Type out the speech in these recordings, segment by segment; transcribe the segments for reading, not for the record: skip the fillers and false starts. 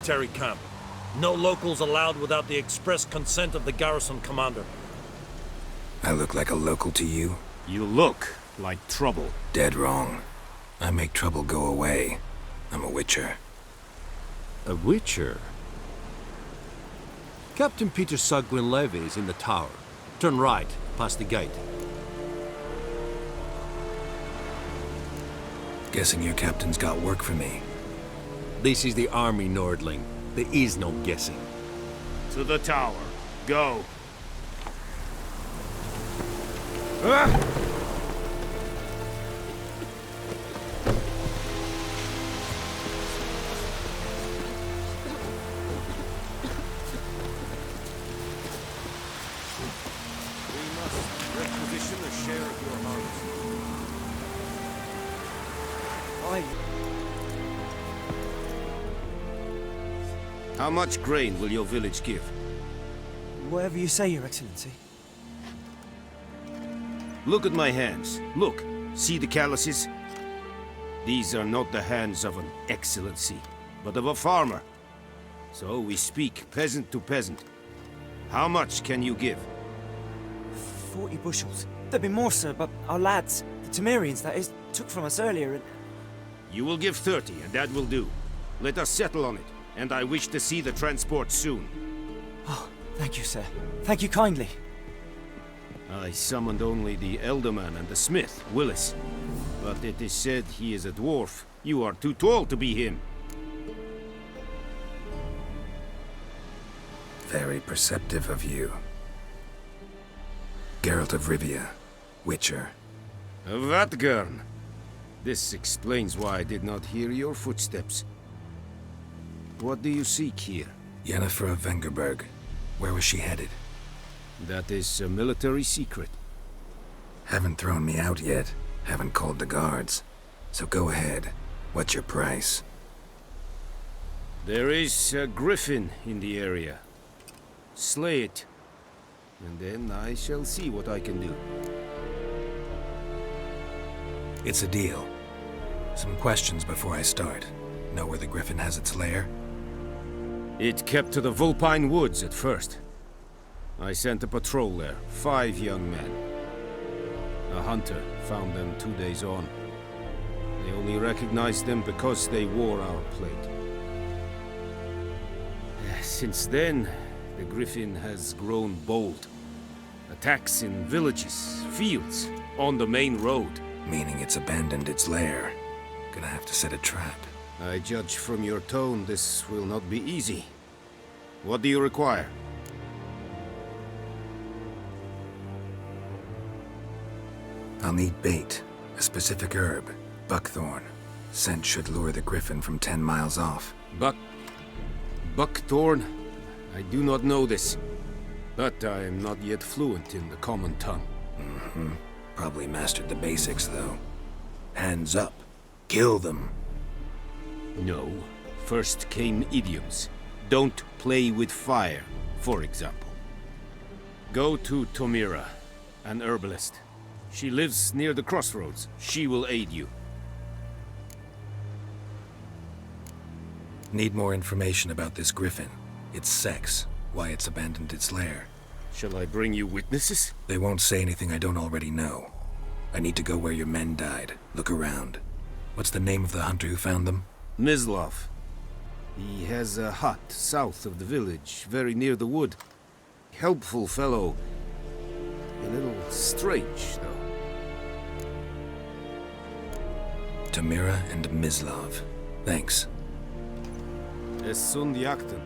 military camp. No locals allowed without the express consent of the garrison commander. I look like a local to you? You look like trouble. Dead wrong. I make trouble go away. I'm a witcher. A witcher? Captain Peter Sugwin Levy is in the tower. Turn right, past the gate. Guessing your captain's got work for me. This is the army, Nordling. There is no guessing. To the tower. Go. How much grain will your village give? Whatever you say, Your Excellency. Look at my hands. Look. See the calluses? These are not the hands of an excellency, but of a farmer. So we speak peasant to peasant. How much can you give? 40 bushels. There'd be more, sir, but our lads, the Temerians, that is, took from us earlier and... You will give 30, and that will do. Let us settle on it, and I wish to see the transport soon. Oh, thank you, sir. Thank you kindly. I summoned only the Elderman and the smith, Willis. But it is said he is a dwarf. You are too tall to be him. Very perceptive of you. Geralt of Rivia, Witcher. Vatgern. This explains why I did not hear your footsteps. What do you seek here? Yennefer of Vengerberg. Where was she headed? That is a military secret. Haven't thrown me out yet. Haven't called the guards. So go ahead. What's your price? There is a griffin in the area. Slay it. And then I shall see what I can do. It's a deal. Some questions before I start. Know where the griffin has its lair? It kept to the Vulpine Woods at first. I sent a patrol there, 5 young men. A hunter found them 2 days on. They only recognized them because they wore our plate. Since then, the griffin has grown bold. Attacks in villages, fields, on the main road. Meaning it's abandoned its lair. Gonna have to set a trap. I judge from your tone this will not be easy. What do you require? I'll need bait. A specific herb. Buckthorn. Scent should lure the griffin from 10 miles off. Buckthorn? I do not know this. But I am not yet fluent in the common tongue. Mm-hmm. Probably mastered the basics, though. Hands up. Kill them. No. First came idioms. Don't play with fire, for example. Go to Tomira, an herbalist. She lives near the crossroads. She will aid you. Need more information about this griffin. Its sex, why it's abandoned its lair. Shall I bring you witnesses? They won't say anything I don't already know. I need to go where your men died. Look around. What's the name of the hunter who found them? Mislav. He has a hut south of the village, very near the wood. Helpful fellow. A little strange, though. Tamira and Mislav. Thanks. Es sunt jakten.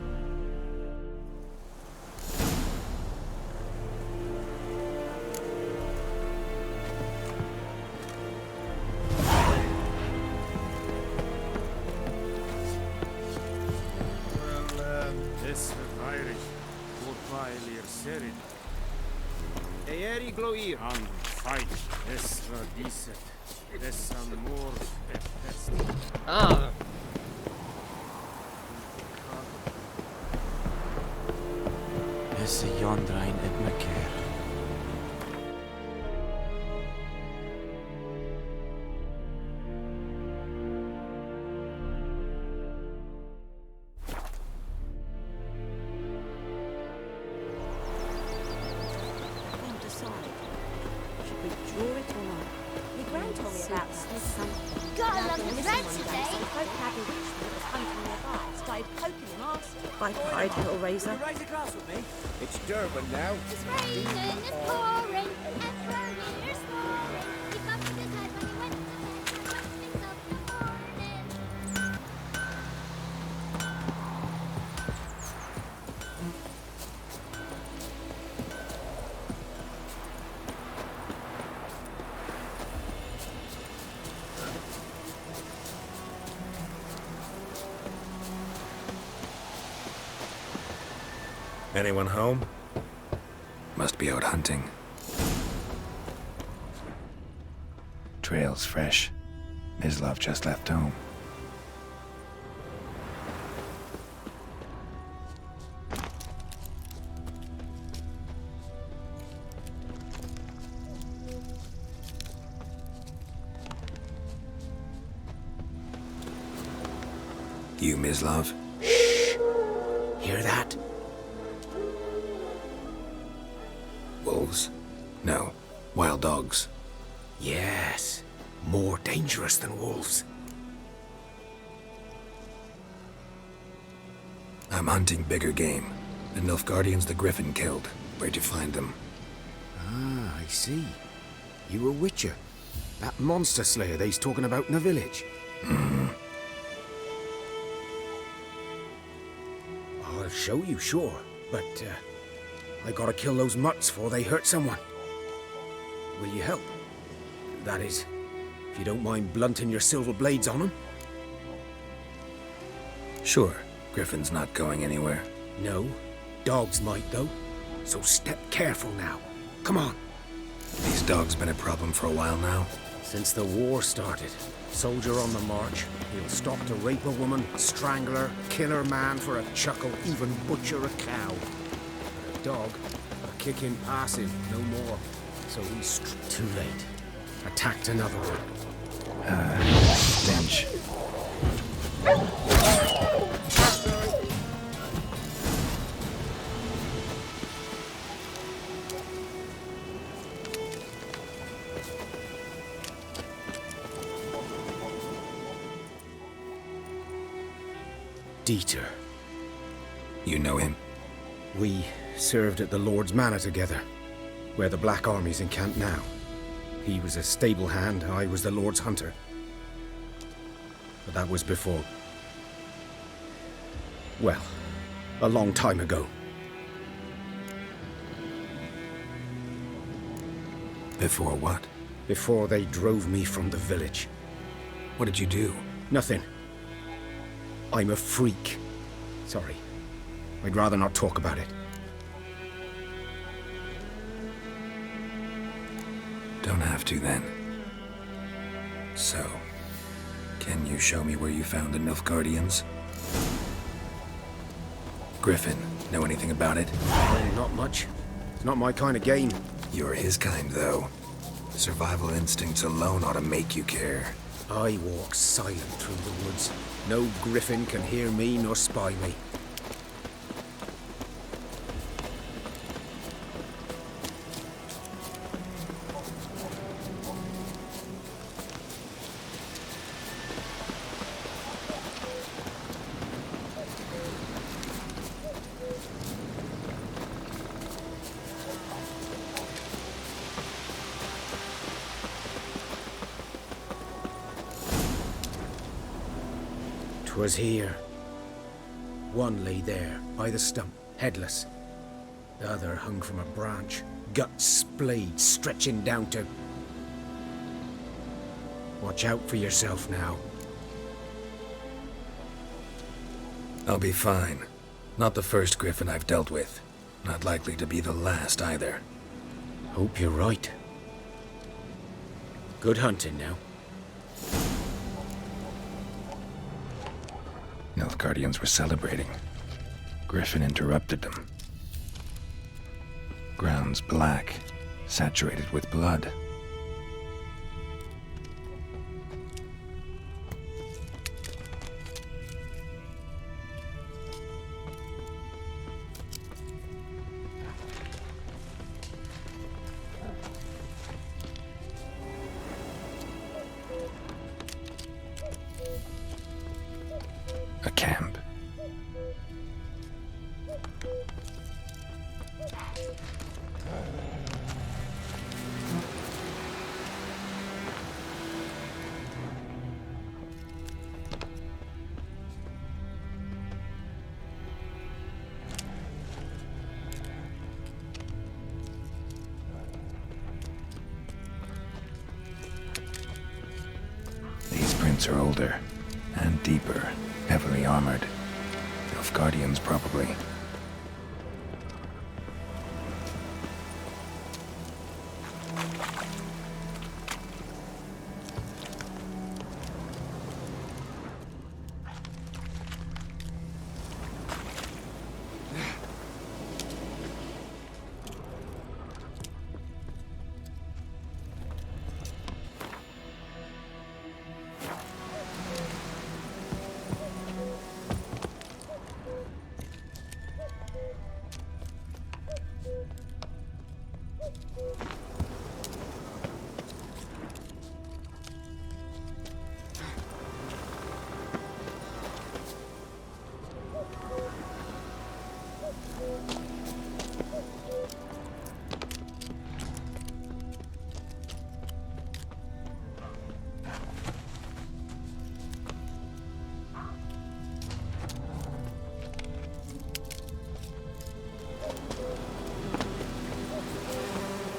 Eeri gloir. And fight. Esra diset. Desamor et pest. Ah. Esse jondrain et meker. pipe-eyed hellraiser. Raise a glass with me. It's Durban now. It's raining, it's pouring, and we're snoring. We got to decide when you went to bed. First things up in the morning. Anyone home? Must be out hunting. Trail's fresh. Mislav just left home. You, Mislav? Hear that? Wolves? No. Wild dogs. Yes. More dangerous than wolves. I'm hunting bigger game. The Nilfgaardians the Griffin killed. Where'd you find them? Ah, I see. You a witcher. That monster slayer they's talking about in the village. I'll show you, sure. But, I gotta kill those mutts before they hurt someone. Will you help? That is, if you don't mind blunting your silver blades on them. Sure. Griffin's not going anywhere. No. Dogs might, though. So step careful now. Come on. These dogs been a problem for a while now. Since the war started, soldier on the march, he'll stop to rape a woman, strangle her, kill her man for a chuckle, even butcher a cow. But a dog, a kick him, pass him, no more. So he's too late. Attacked another one. Stench. Dieter. You know him? We served at the Lord's Manor together, where the Black Army's encamped now. He was a stable hand, I was the Lord's hunter. But that was before... well, a long time ago. Before what? Before they drove me from the village. What did you do? Nothing. I'm a freak. Sorry. I'd rather not talk about it. Don't have to then. So, can you show me where you found the Nilfgaardians? Griffin, know anything about it? Oh, not much. It's not my kind of game. You're his kind, though. Survival instincts alone ought to make you care. I walk silent through the woods. No griffin can hear me nor spy me. Was here. One lay there, by the stump, headless. The other hung from a branch, guts splayed, stretching down to... Watch out for yourself now. I'll be fine. Not the first Griffin I've dealt with. Not likely to be the last either. Hope you're right. Good hunting now. Nilfgaardians were celebrating. Griffin interrupted them. Ground's black, saturated with blood. A camp. Boots are older and deeper, heavily armored. Nilfgaardians, probably.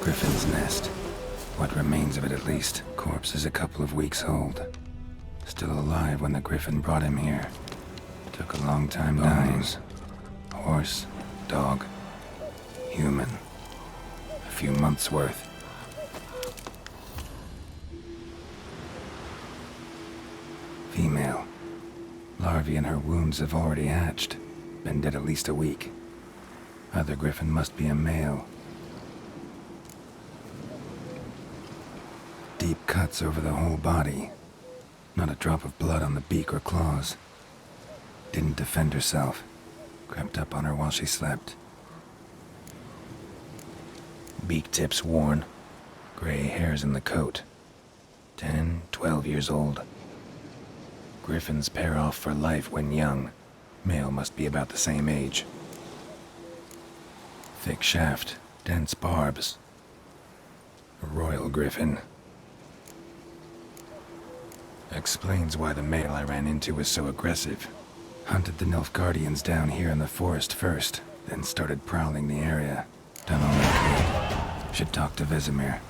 Griffin's nest. What remains of it, at least. Corpse is a couple of weeks old. Still alive when the Griffin brought him here. Took a long time dying. Horse, dog, human. A few months' worth. Female. Larvae in her wounds have already hatched. Been dead at least a week. Other Griffin must be a male. Deep cuts over the whole body. Not a drop of blood on the beak or claws. Didn't defend herself. Crept up on her while she slept. Beak tips worn. Gray hairs in the coat. 10, 12 years old. Griffins pair off for life when young. Male must be about the same age. Thick shaft, dense barbs. A royal griffin. Explains why the male I ran into was so aggressive. Hunted the Nilfgaardians down here in the forest first, then started prowling the area. Done all I could. Should talk to Vesemir.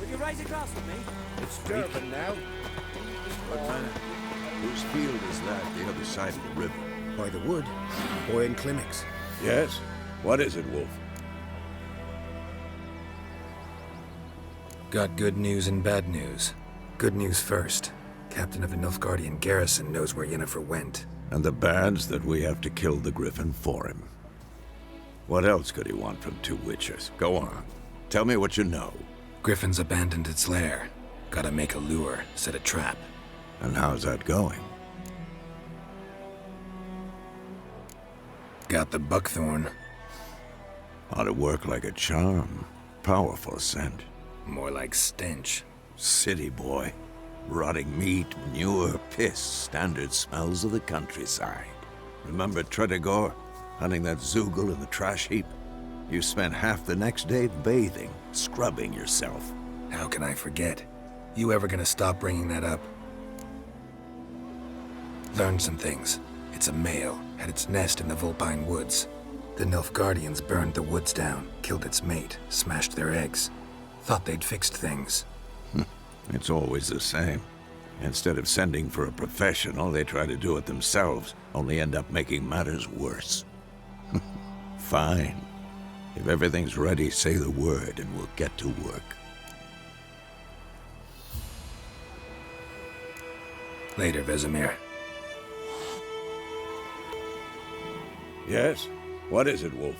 Will you raise a glass with me? It's Durban now. What man? Whose field is that the other side of the river? By the wood. Boy in clinics. Yes? What is it, Wolf? Got good news and bad news. Good news first. Captain of the Nilfgaardian garrison knows where Yennefer went. And the bad's that we have to kill the Griffin for him. What else could he want from two witchers? Go on. Tell me what you know. Griffin's abandoned its lair. Gotta make a lure, set a trap. And how's that going? Got the buckthorn. Ought to work like a charm. Powerful scent. More like stench. City boy. Rotting meat, manure, piss. Standard smells of the countryside. Remember Tredegor? Hunting that Zoogle in the trash heap? You spent half the next day bathing, scrubbing yourself. How can I forget? You ever gonna stop bringing that up? Learned some things. It's a male, had its nest in the Vulpine Woods. The Nilfgaardians burned the woods down, killed its mate, smashed their eggs. Thought they'd fixed things. It's always the same. Instead of sending for a professional, they try to do it themselves, only end up making matters worse. Fine. If everything's ready, say the word and we'll get to work. Later, Vesemir. Yes? What is it, Wolf?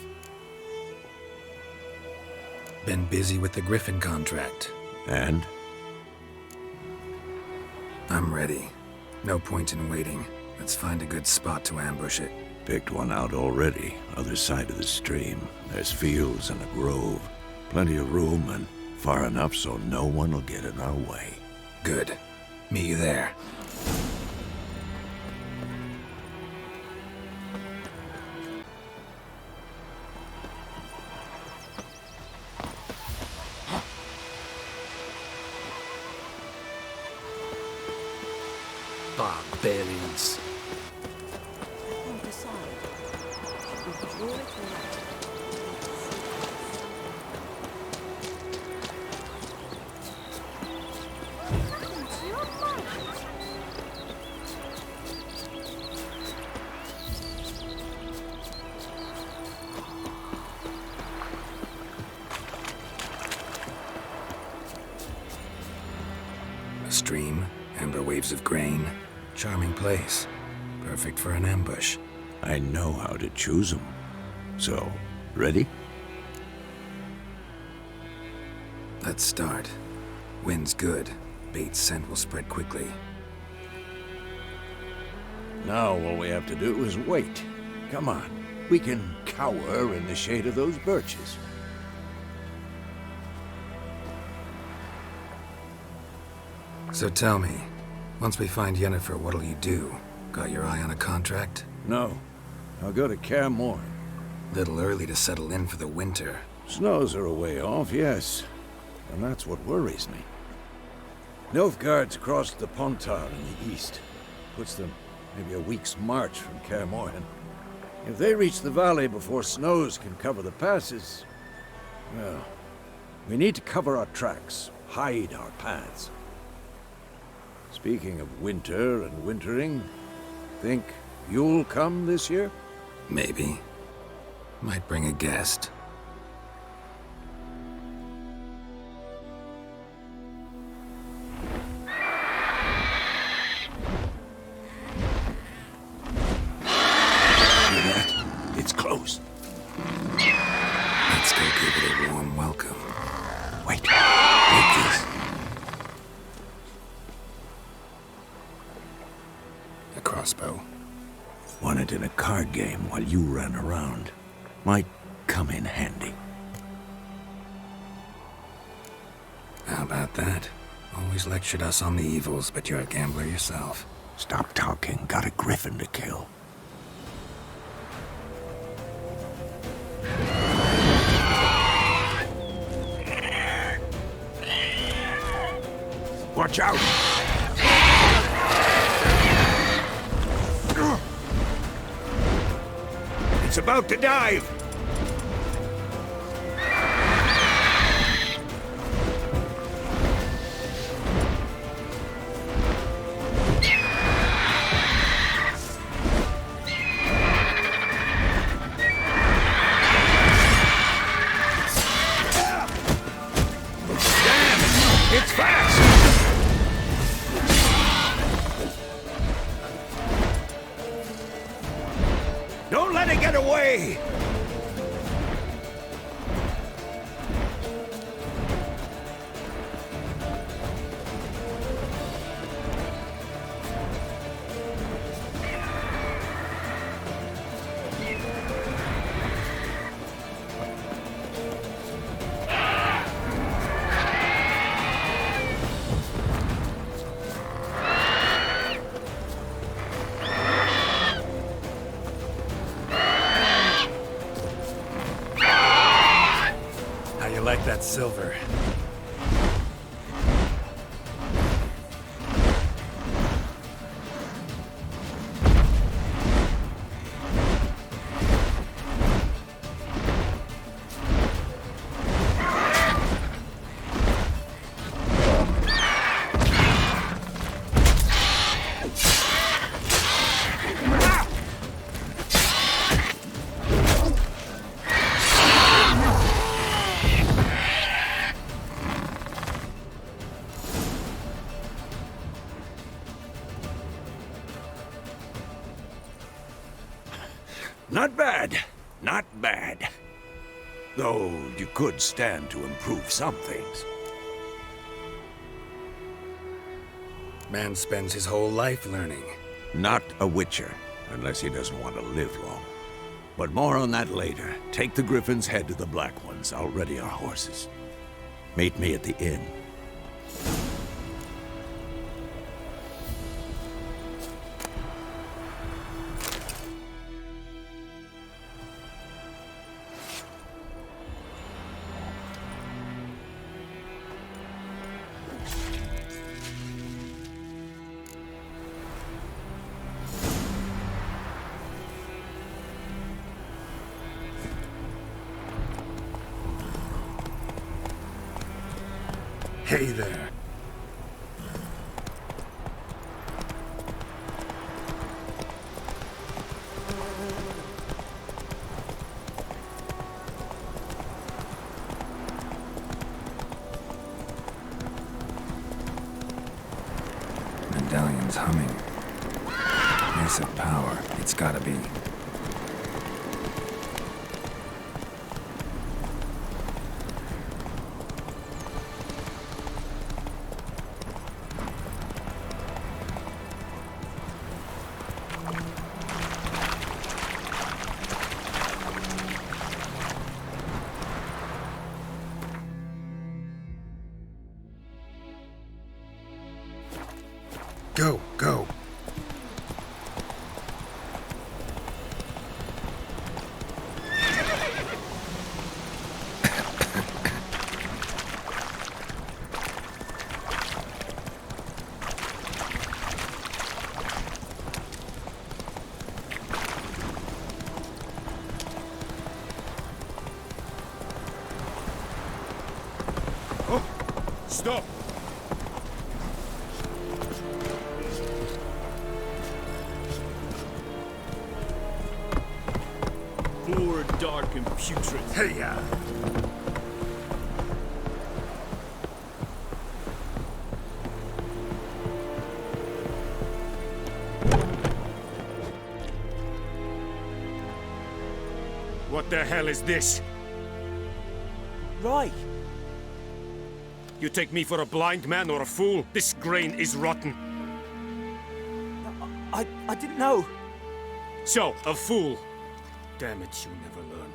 Been busy with the Griffin contract. And? I'm ready. No point in waiting. Let's find a good spot to ambush it. Picked one out already, other side of the stream. There's fields and a grove. Plenty of room and far enough so no one will get in our way. Good. Meet you there. Barbarians. A stream, amber waves of grain. Charming place. Perfect for an ambush. I know how to choose them. So, ready? Let's start. Wind's good. Bait's scent will spread quickly. Now all we have to do is wait. Come on. We can cower in the shade of those birches. So tell me, once we find Yennefer, what'll you do? Got your eye on a contract? No. I'll go to Kaer Morhen. Little early to settle in for the winter. Snows are a way off, yes. And that's what worries me. Nilfgaard's crossed the Pontar in the east. Puts them maybe a week's march from Kaer Morhen. If they reach the valley before snows can cover the passes, well, we need to cover our tracks, hide our paths. Speaking of winter and wintering, think you'll come this year? Maybe. Might bring a guest. It's close. Let's go give it a warm welcome. Wait. Take this. A crossbow. Won it in a card game while you ran around. Might come in handy. How about that? Always lectured us on the evils, but you're a gambler yourself. Stop talking. Got a griffin to kill. Watch out! It's about to dive! Damn! It's fast! Don't let it get away! that silver. Not bad. Not bad. Though you could stand to improve some things. Man spends his whole life learning. Not a witcher, unless he doesn't want to live long. But more on that later. Take the Griffin's head to the Black Ones. I'll ready our horses. Meet me at the inn. Hey there. Medallion's humming. Massive power. It's gotta be. Go, go. Stop! Poor, dark, and putrid. Hey-ya! What the hell is this? Right. You take me for a blind man or a fool? This grain is rotten. I didn't know. So, a fool. Damn it, you never learn.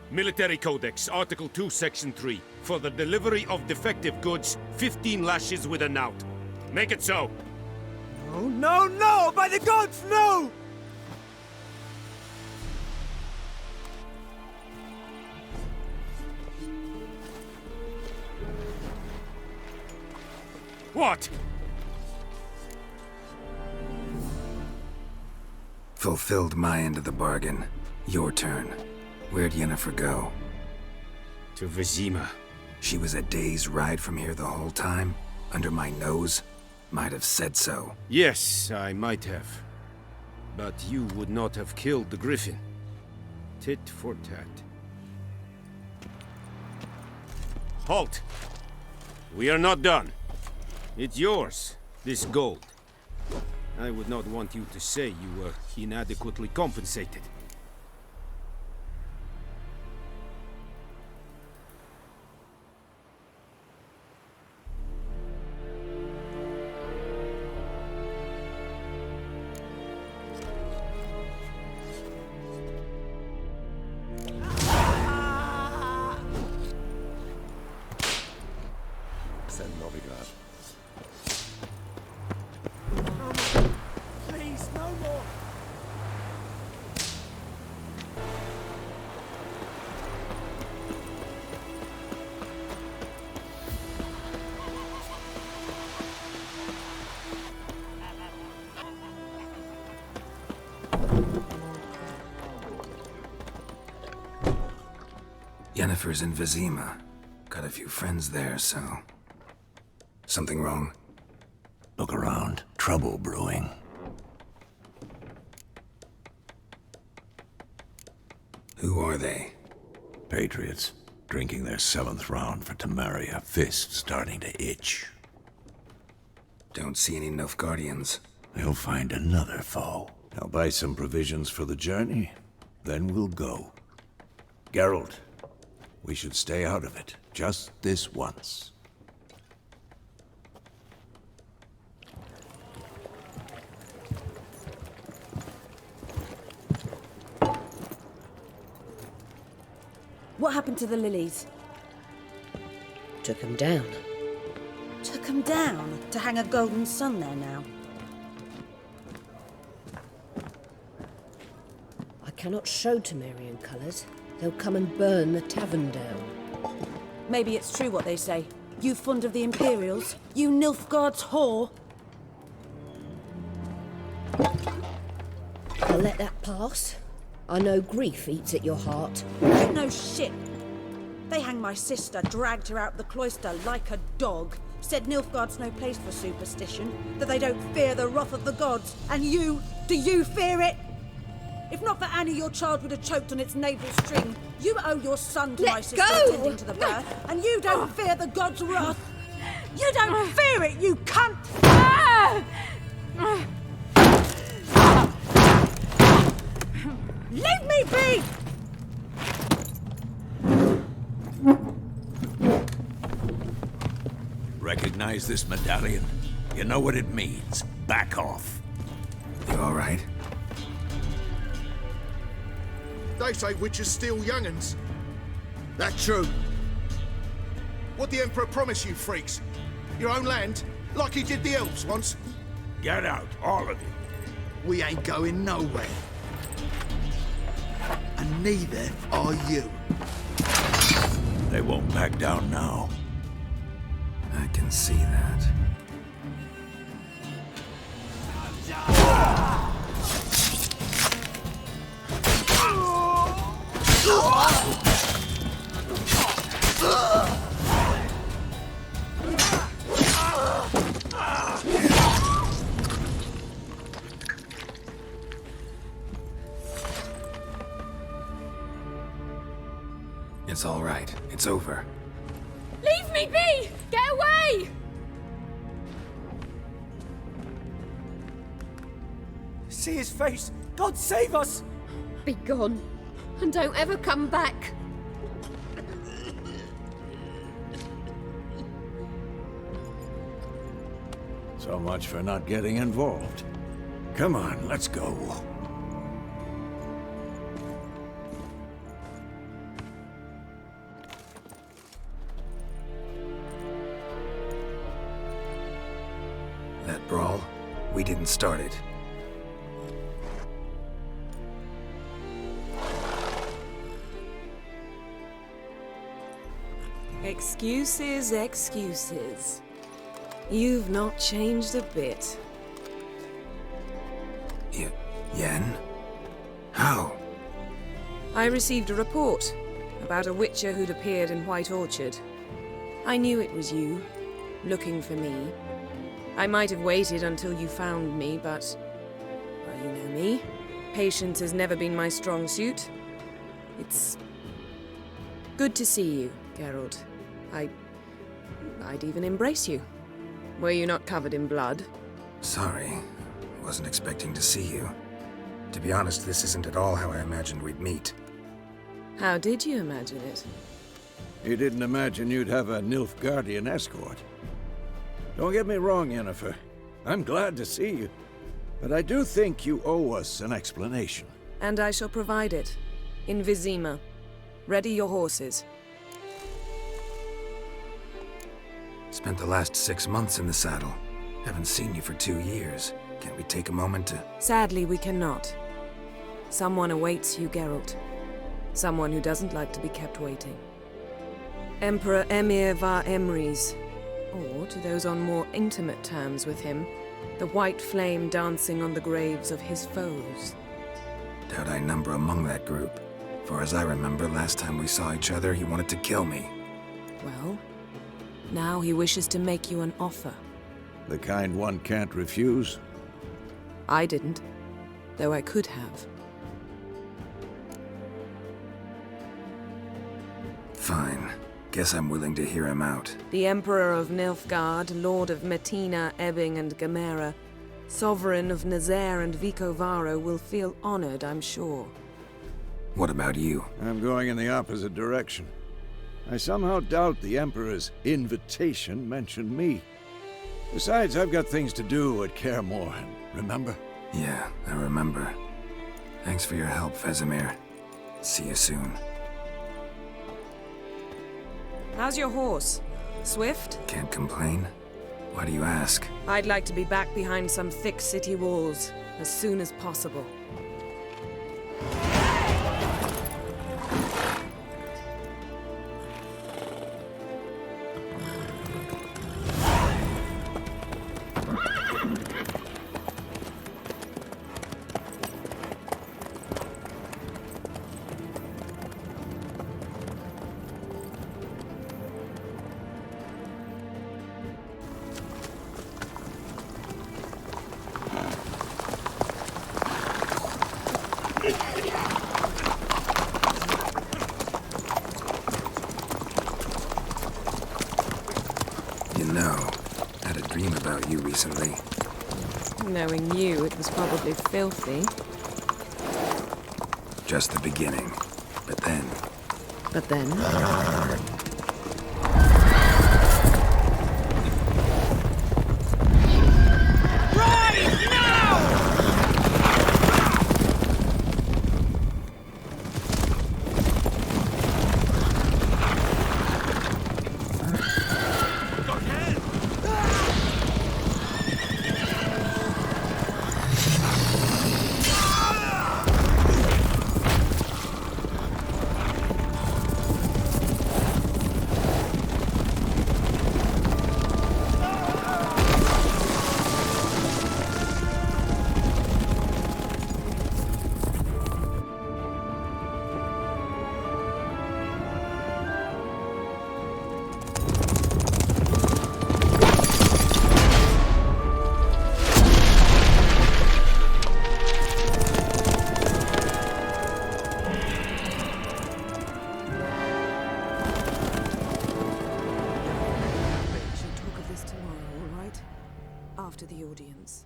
Military Codex, Article 2, Section 3. For the delivery of defective goods, 15 lashes with a knout. Make it so. No, no, no! By the gods, no! What? Fulfilled my end of the bargain. Your turn. Where'd Yennefer go? To Vizima. She was a day's ride from here the whole time? Under my nose? Might have said so. Yes, I might have. But you would not have killed the Griffin. Tit for tat. Halt! We are not done. It's yours, this gold. I would not want you to say you were inadequately compensated. Please, no more! Yennefer's in Vizima. Got a few friends there, so... Something wrong? Look around. Trouble brewing. Who are they? Patriots. Drinking their 7th round for Temeria. Fist starting to itch. Don't see any Nilfgaardians. They'll find another foe. I'll buy some provisions for the journey. Then we'll go. Geralt, we should stay out of it. Just this once. What happened to the lilies? Took him down. Took them down to hang a golden sun there now. I cannot show Temerian colours. They'll come and burn the tavern down. Maybe it's true what they say. You fond of the Imperials? You Nilfgaard's whore? I'll let that pass. I know grief eats at your heart. You know shit. They hanged my sister, dragged her out the cloister like a dog. Said Nilfgaard's no place for superstition, that they don't fear the wrath of the gods. And you, do you fear it? If not for Annie, your child would have choked on its navel string. You owe your son to my Let sister go! attending to the birth, and you don't fear the gods' wrath. You don't fear it, you cunt! Leave me be! Recognize this medallion? You know what it means. Back off. You alright? They say witches steal young'uns. That true. What the Emperor promised you, freaks? Your own land? Like he did the elves once? Get out, all of you. We ain't going nowhere. And neither are you. They won't back down now. I can see that. It's all right. It's over. Leave me be! Get away! See his face! God save us! Be gone, and don't ever come back. So much for not getting involved. Come on, let's go. That brawl, we didn't start it. Excuses, excuses. You've not changed a bit. Yen? How? I received a report about a witcher who'd appeared in White Orchard. I knew it was you, looking for me. I might have waited until you found me, but... well, you know me. Patience has never been my strong suit. It's... good to see you, Geralt. I'd even embrace you. Were you not covered in blood? Sorry. Wasn't expecting to see you. To be honest, this isn't at all how I imagined we'd meet. How did you imagine it? You didn't imagine you'd have a Nilfgaardian escort. Don't get me wrong, Yennefer. I'm glad to see you. But I do think you owe us an explanation. And I shall provide it. In Vizima. Ready your horses. Spent the last 6 months in the saddle. Haven't seen you for 2 years. Can't we take a moment to... Sadly, we cannot. Someone awaits you, Geralt. Someone who doesn't like to be kept waiting. Emperor Emir var Emrys. Or, to those on more intimate terms with him, the white flame dancing on the graves of his foes. Doubt I number among that group. Far as I remember, last time we saw each other, he wanted to kill me. Well, now he wishes to make you an offer. The kind one can't refuse? I didn't, though I could have. Fine. Guess I'm willing to hear him out. The Emperor of Nilfgaard, Lord of Metina, Ebbing, and Gamera, Sovereign of Nazaire and Vicovaro will feel honored, I'm sure. What about you? I'm going in the opposite direction. I somehow doubt the Emperor's invitation mentioned me. Besides, I've got things to do at Kaer Morhen, remember? Yeah, I remember. Thanks for your help, Vesemir. See you soon. How's your horse? Swift? Can't complain. Why do you ask? I'd like to be back behind some thick city walls as soon as possible. You know, I had a dream about you recently. Knowing you, it was probably filthy. Just the beginning. But then... But then? After the audience.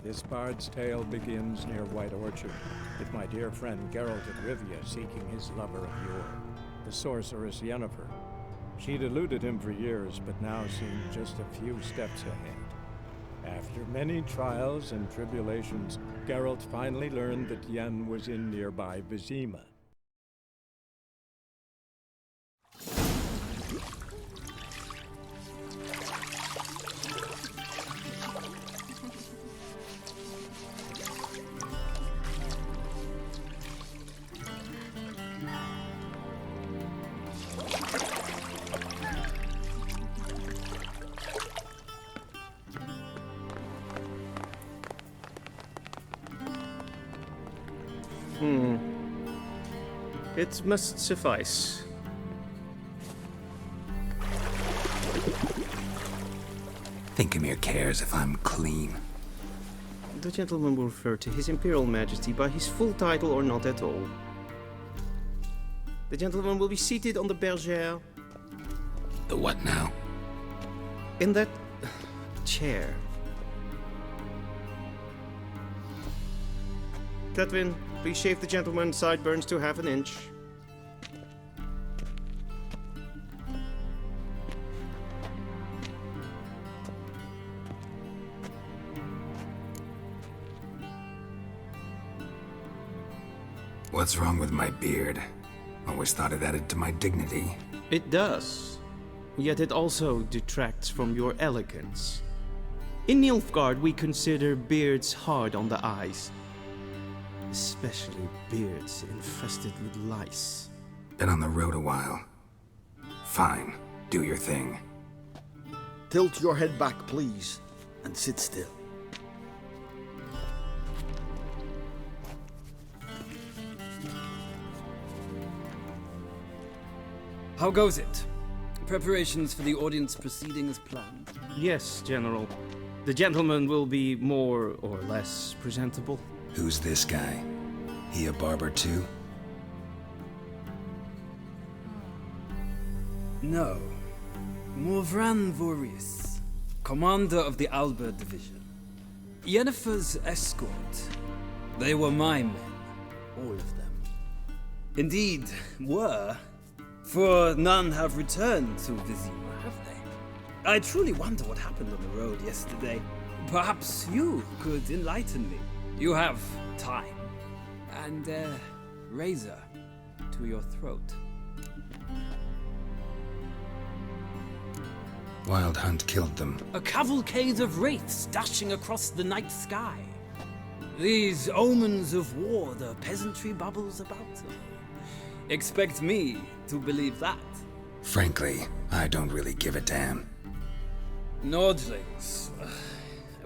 This bard's tale begins near White Orchard, with my dear friend Geralt of Rivia seeking his lover of yore, the sorceress Yennefer. She'd eluded him for years, but now seemed just a few steps ahead. After many trials and tribulations, Geralt finally learned that Yen was in nearby Vizima. It must suffice. Thinkemere cares if I'm clean. The gentleman will refer to His Imperial Majesty by his full title or not at all. The gentleman will be seated on the bergère. The what now? In that chair. Catwin, please shave the gentleman's sideburns to half an inch. What's wrong with my beard? Always thought it added to my dignity. It does. Yet it also detracts from your elegance. In Nilfgaard, we consider beards hard on the eyes. Especially beards infested with lice. Been on the road a while. Fine, do your thing. Tilt your head back, please. and sit still. How goes it? Preparations for the audience proceeding as planned? Yes, General. The gentleman will be more or less presentable. Who's this guy? He a barber too? No. Morvran Vorius, commander of the Alba Division. Yennefer's escort. They were my men, all of them. Indeed, were. For none have returned to Vizima, have they? I truly wonder what happened on the road yesterday. Perhaps you could enlighten me. You have time. And a razor to your throat. Wild Hunt killed them. A cavalcade of wraiths dashing across the night sky. These omens of war the peasantry bubbles about them. Expect me to believe that. Frankly, I don't really give a damn. Nordlings.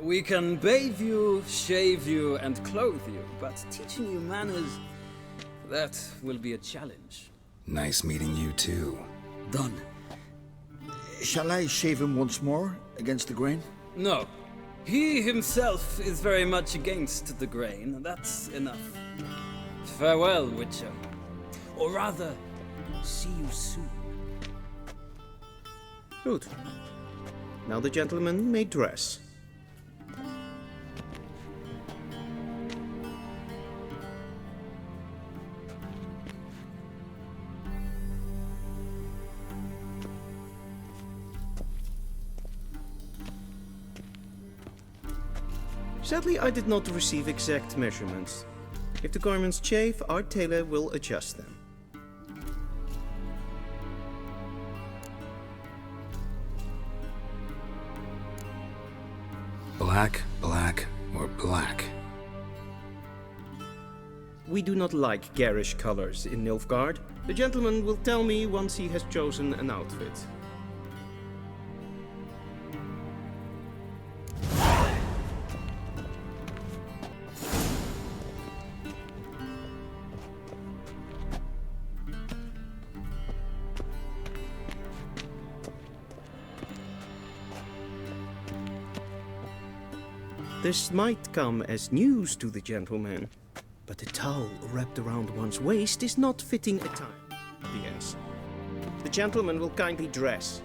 We can bathe you, shave you, and clothe you, but teaching you manners, that will be a challenge. Nice meeting you too. Done. Shall I shave him once more, against the grain? No. He himself is very much against the grain. That's enough. Farewell, Witcher. Or rather, see you soon. Good. Now the gentleman may dress. Sadly, I did not receive exact measurements. If the garments chafe, our tailor will adjust them. Black, black, or black? We do not like garish colors in Nilfgaard. The gentleman will tell me once he has chosen an outfit. This might come as news to the gentleman, but a towel wrapped around one's waist is not fitting attire. Audience. The gentleman will kindly dress.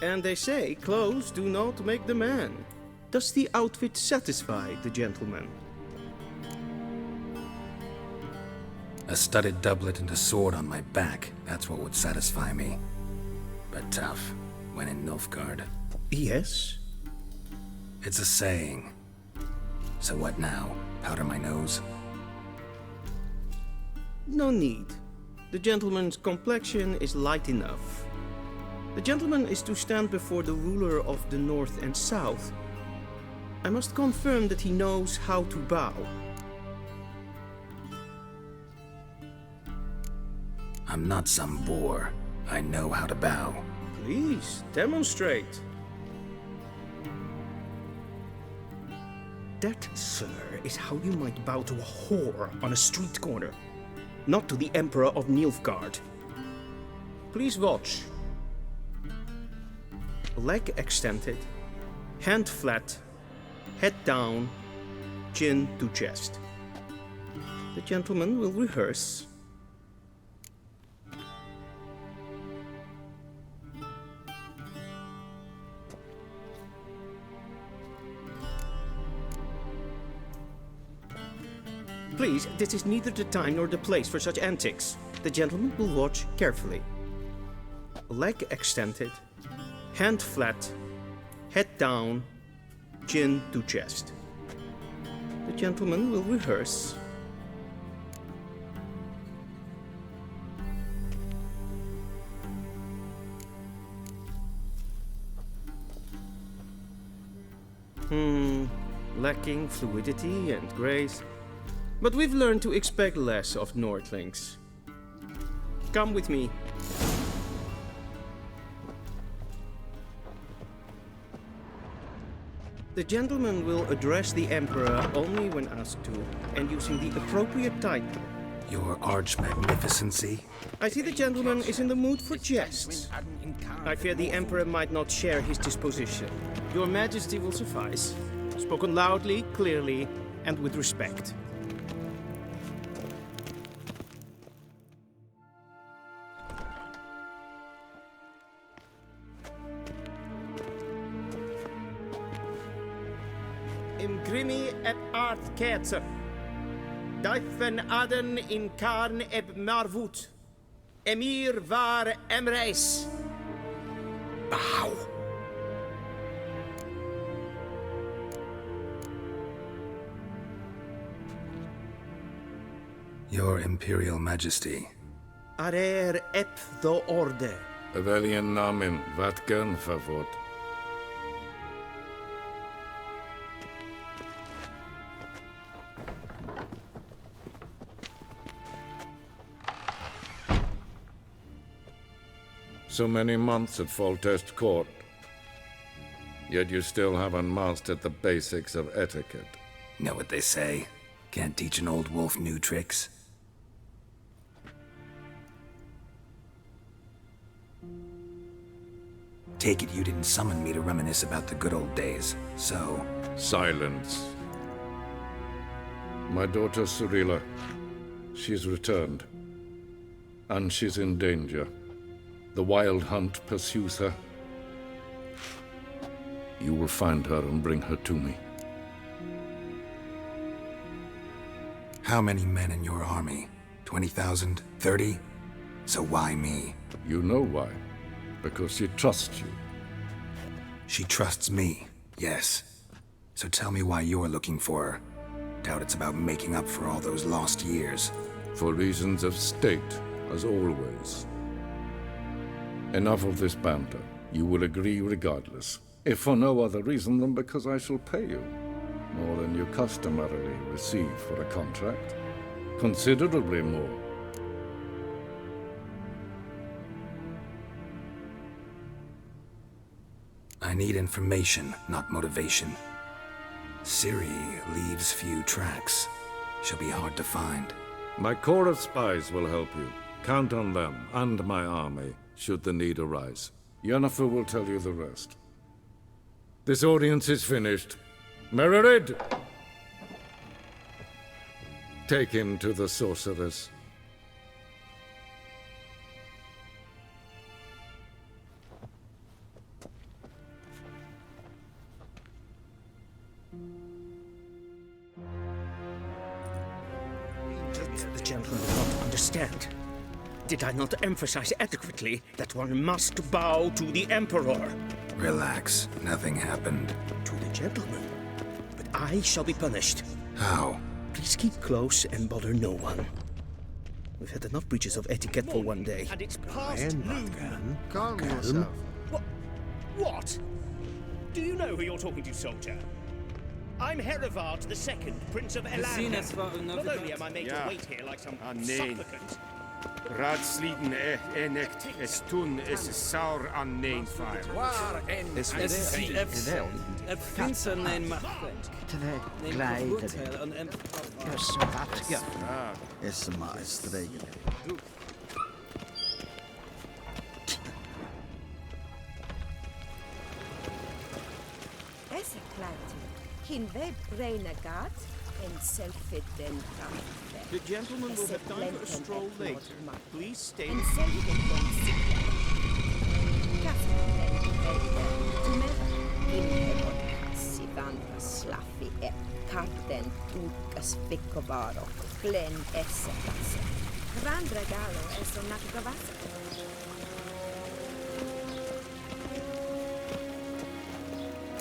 And they say clothes do not make the man. Does the outfit satisfy the gentleman? A studded doublet and a sword on my back, that's what would satisfy me. But tough, when in Nilfgaard. Yes? It's a saying. So what now? Powder my nose? No need. The gentleman's complexion is light enough. The gentleman is to stand before the ruler of the North and South. I must confirm that he knows how to bow. I'm not some boor. I know how to bow. Please, demonstrate. That, sir, is how you might bow to a whore on a street corner, not to the Emperor of Nilfgaard. Please watch. Leg extended, hand flat, head down, chin to chest. The gentleman will rehearse. Please, this is neither the time nor the place for such antics. The gentleman will watch carefully. Leg extended, hand flat, head down, chin to chest. The gentleman will rehearse. Lacking fluidity and grace. But we've learned to expect less of Nordlings. Come with me. The gentleman will address the Emperor only when asked to, and using the appropriate title. Your Arch-Magnificency? I see the gentleman is in the mood for jests. I fear the Emperor might not share his disposition. Your Majesty will suffice. Spoken loudly, clearly, and with respect. Imgrimi et art ketzer. Daifen aden in karn eb marvut. Emir var emreis. Bow. Your Imperial Majesty. Arer ep the orde. Velen namen, wat gun favort. So many months at Foltest Court. Yet you still haven't mastered the basics of etiquette. Know what they say? Can't teach an old wolf new tricks. Take it you didn't summon me to reminisce about the good old days, so... Silence. My daughter Cyrilla, she's returned. And she's in danger. The Wild Hunt pursues her. You will find her and bring her to me. How many men in your army? 20,000? 30? So why me? You know why. Because she trusts you. She trusts me, yes. So tell me why you're looking for her. Doubt it's about making up for all those lost years. For reasons of state, as always. Enough of this banter. You will agree regardless. If for no other reason than because I shall pay you. More than you customarily receive for a contract. Considerably more. I need information, not motivation. Ciri leaves few tracks. She'll be hard to find. My corps of spies will help you. Count on them, and my army, should the need arise. Yennefer will tell you the rest. This audience is finished. Mererid! Take him to the sorceress. The gentleman will not understand. Did I not emphasize adequately that one must bow to the Emperor? Relax. Nothing happened. To the gentleman. But I shall be punished. How? Please keep close and bother no one. We've had enough breaches of etiquette for one day. And it's past noon. Calm yourself. What? Do you know who you're talking to, soldier? I'm Herivard II, Prince of Elan. Not only am I made to wait here like some supplicant. Raadsliden enicht es tun is saur an nein fire. Es finns en macht. Glijden. Ja, is een maestregel. Essa clarity. Kin web renegat en selfiden The gentleman will have time for a stroll later. Please stay. En selfiden sikla. Kaspen tumer inhebot kassi vandra slaffi et karten tukas vicovaro glen esse passe. Vandra galo esso nakgavasa.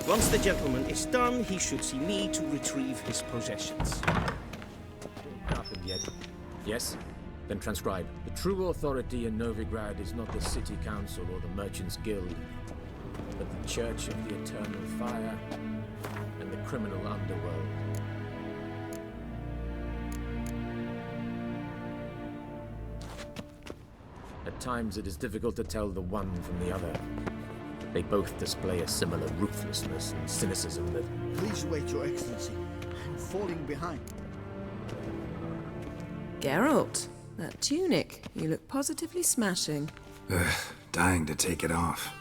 Once the gentleman is done, he should see me to retrieve his possessions. Happened yet? Yes? Then transcribe. The true authority in Novigrad is not the city council or the merchants' guild, but the Church of the Eternal Fire and the criminal underworld. At times it is difficult to tell the one from the other. They both display a similar ruthlessness and cynicism that... Please wait, Your Excellency. I'm falling behind. Geralt, that tunic. You look positively smashing. Dying to take it off.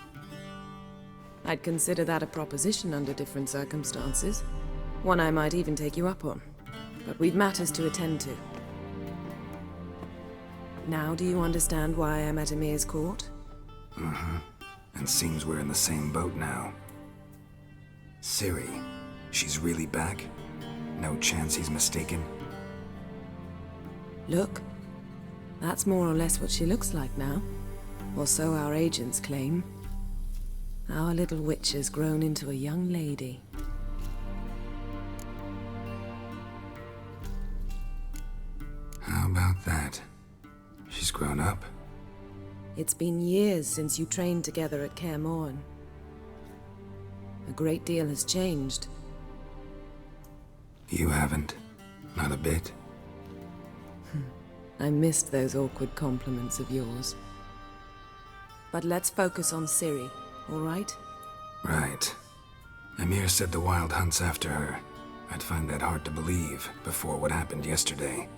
I'd consider that a proposition under different circumstances. One I might even take you up on. But we've matters to attend to. Now do you understand why I'm at Emir's court? Mm-hmm. And seems we're in the same boat now. Ciri, she's really back? No chance he's mistaken? Look, that's more or less what she looks like now. Or so our agents claim. Our little witch has grown into a young lady. How about that? She's grown up? It's been years since you trained together at Kaer Morhen. A great deal has changed. You haven't. Not a bit. I missed those awkward compliments of yours. But let's focus on Ciri, all right? Right. Emir said the Wild Hunt's after her. I'd find that hard to believe before what happened yesterday.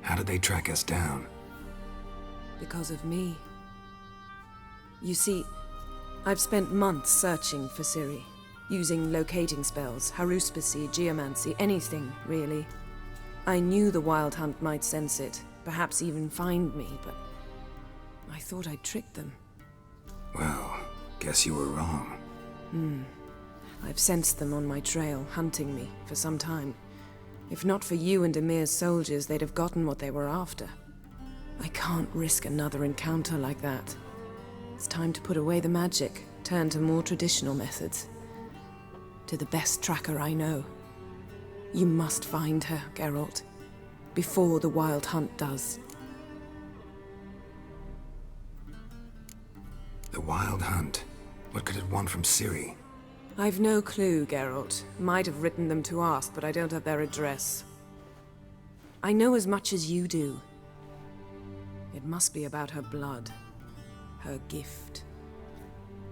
How did they track us down? Because of me. You see, I've spent months searching for Ciri, using locating spells, haruspicy, geomancy, anything, really. I knew the Wild Hunt might sense it, perhaps even find me, but I thought I'd tricked them. Well, guess you were wrong. I've sensed them on my trail, hunting me, for some time. If not for you and Emir's soldiers, they'd have gotten what they were after. I can't risk another encounter like that. It's time to put away the magic, turn to more traditional methods. To the best tracker I know. You must find her, Geralt. Before the Wild Hunt does. The Wild Hunt? What could it want from Ciri? I've no clue, Geralt. Might have written them to ask, but I don't have their address. I know as much as you do. It must be about her blood. Her gift.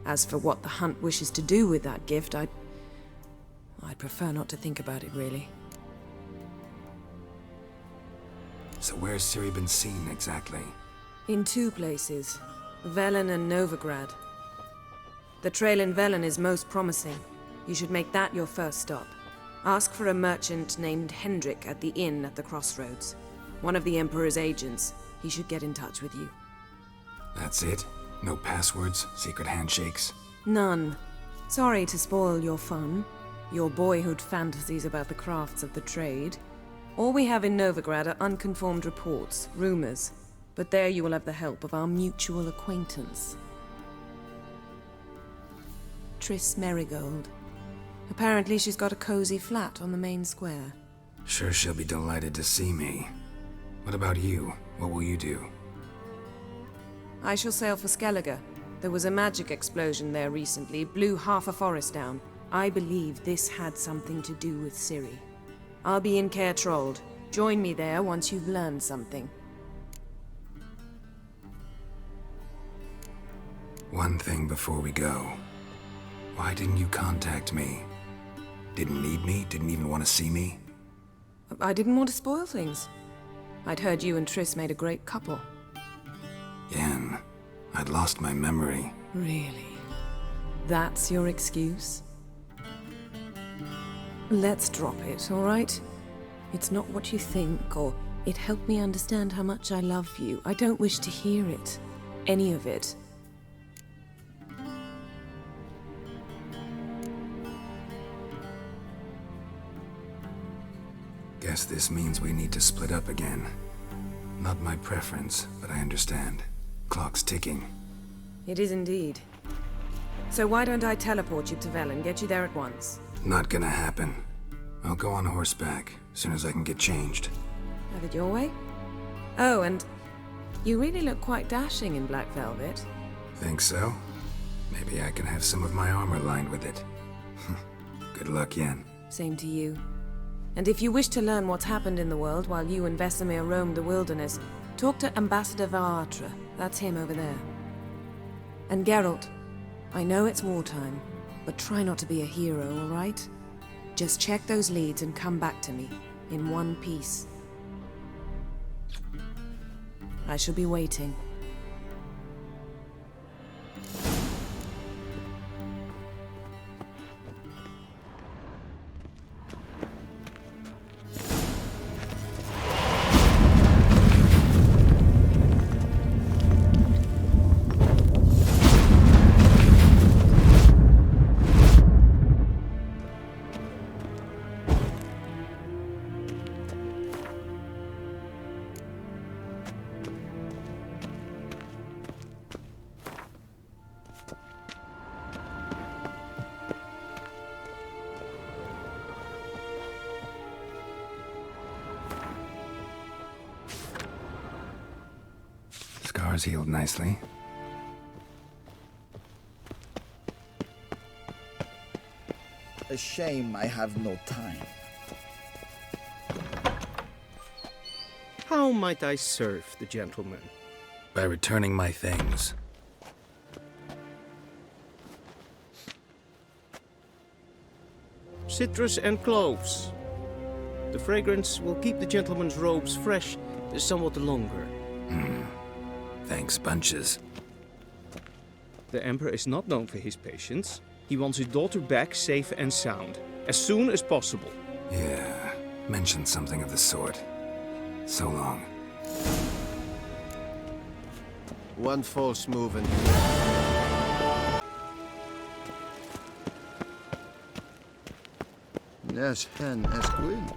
As for what the Hunt wishes to do with that gift, I'd prefer not to think about it, really. So where's Ciri been seen, exactly? In two places. Velen and Novigrad. The trail in Velen is most promising. You should make that your first stop. Ask for a merchant named Hendrik at the inn at the crossroads. One of the Emperor's agents. He should get in touch with you. That's it? No passwords? Secret handshakes? None. Sorry to spoil your fun. Your boyhood fantasies about the crafts of the trade. All we have in Novigrad are unconfirmed reports, rumors. But there you will have the help of our mutual acquaintance. Triss Merigold. Apparently she's got a cozy flat on the main square. Sure she'll be delighted to see me. What about you? What will you do? I shall sail for Skellige. There was a magic explosion there recently, blew half a forest down. I believe this had something to do with Ciri. I'll be in Caer Trold. Join me there once you've learned something. One thing before we go. Why didn't you contact me? Didn't need me? Didn't even want to see me? I didn't want to spoil things. I'd heard you and Triss made a great couple. Yen, I'd lost my memory. Really? That's your excuse? Let's drop it, all right? It's not what you think, or it helped me understand how much I love you. I don't wish to hear it. Any of it. Guess this means we need to split up again. Not my preference, but I understand. Clock's ticking. It is indeed. So why don't I teleport you to Velen, get you there at once? Not gonna happen. I'll go on horseback, as soon as I can get changed. Have it your way? Oh, and you really look quite dashing in black velvet. Think so? Maybe I can have some of my armor lined with it. Good luck, Yen. Same to you. And if you wish to learn what's happened in the world while you and Vesemir roamed the wilderness, talk to Ambassador Vaatra. That's him over there. And Geralt, I know it's wartime, but try not to be a hero, all right? Just check those leads and come back to me, in one piece. I shall be waiting. Scars healed nicely. A shame I have no time. How might I serve the gentleman? By returning my things. Citrus and cloves. The fragrance will keep the gentleman's robes fresh somewhat longer. Thanks, bunches. The Emperor is not known for his patience. He wants his daughter back safe and sound, as soon as possible. Yeah, mentioned something of the sort. So long. One false move and... Nes hen es gwyn.